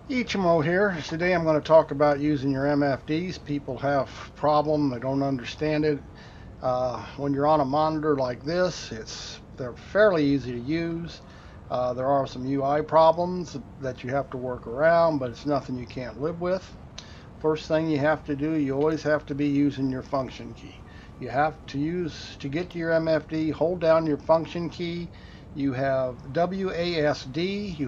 Eychimo here. Today I'm going to talk about using your MFDs. People have a problem, they don't understand it. When you're on a monitor like this, they're fairly easy to use. There are some UI problems that you have to work around, but it's nothing you can't live with. First thing you have to do, you always have to be using your function key. You have to get to your MFD, hold down your function key. You have WASD.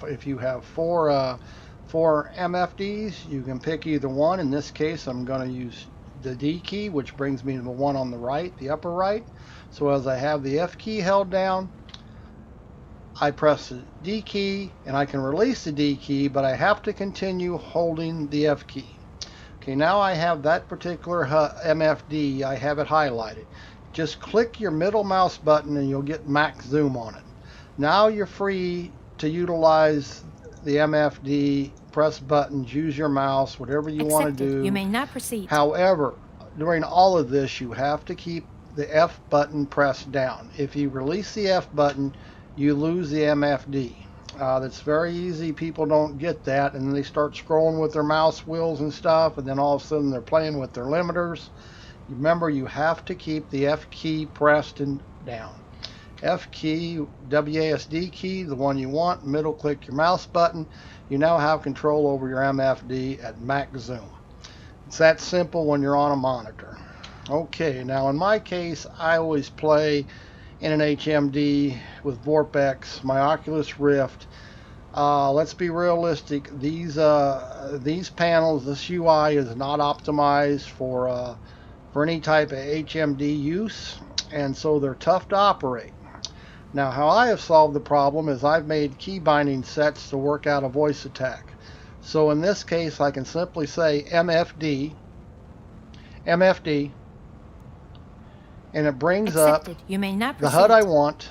If you have four MFDs, you can pick either one. In this case, I'm going to use the D key, which brings me to the one on the right, the upper right. So as I have the F key held down, I press the D key and I can release the D key, but I have to continue holding the F key. Okay, now I have that particular MFD, I have it highlighted. Just click your middle mouse button and you'll get max zoom on it. Now you're free to utilize the MFD, press buttons, use your mouse, whatever you want to Accepted. You do. may now proceed. However, during all of this, you have to keep the F button pressed down. If you release the F button, you lose the MFD. That's very easy. People don't get that, and they start scrolling with their mouse wheels and stuff, and then all of a sudden they're playing with their limiters. Remember, you have to keep the F key pressed and down. F key, WASD key, the one you want, middle click your mouse button. You now have control over your MFD at max zoom. It's that simple when you're on a monitor. Okay, now in my case, I always play in an HMD with Vorpex, my Oculus Rift. Let's be realistic. These panels, this UI is not optimized for any type of HMD use, and so they're tough to operate. Now, how I have solved the problem is I've made key binding sets to work out a voice attack. So in this case, I can simply say MFD, MFD, and it brings Accepted. up You may now the proceed. HUD I want.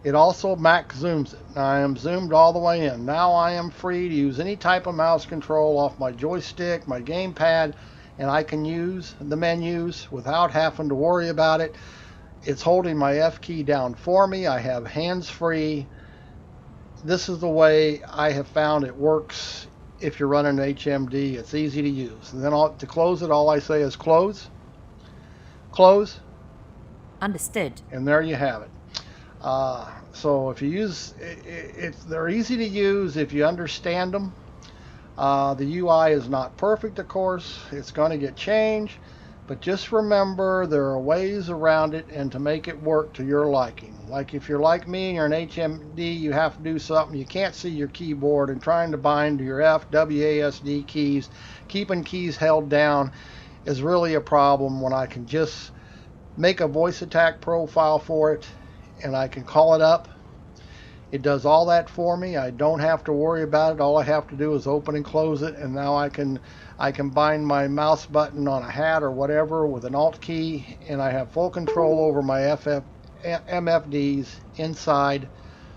It also max zooms it. Now I am zoomed all the way in. Now I am free to use any type of mouse control off my joystick, my gamepad, and I can use the menus without having to worry about it. It's holding my F key down for me. I have hands free. This is the way I have found it works if you're running HMD. It's easy to use. And then to close it, all I say is close, close, Understood. and there you have it. So if you use they're easy to use if you understand them. The UI is not perfect, of course. It's going to get changed, but just remember there are ways around it and to make it work to your liking. Like if you're like me and you're an HMD, you have to do something. You can't see your keyboard, and trying to bind to your F, WASD keys, keeping keys held down is really a problem when I can just make a voice attack profile for it and I can call it up. It does all that for me. I don't have to worry about it. All I have to do is open and close it, and now I can bind my mouse button on a hat or whatever with an Alt key, and I have full control over my MFDs inside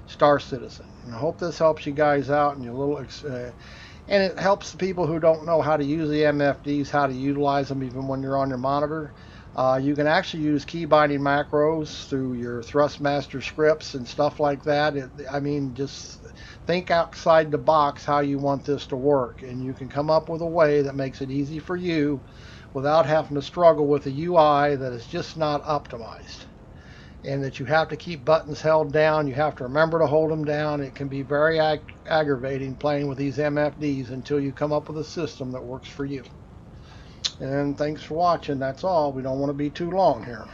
Star Citizen. And I hope this helps you guys out, and and it helps the people who don't know how to use the MFDs, how to utilize them even when you're on your monitor. You can actually use key binding macros through your Thrustmaster scripts and stuff like that. Just think outside the box how you want this to work, and you can come up with a way that makes it easy for you without having to struggle with a UI that is just not optimized, and that you have to keep buttons held down. You have to remember to hold them down. It can be very aggravating playing with these MFDs until you come up with a system that works for you. And thanks for watching. That's all. We don't want to be too long here.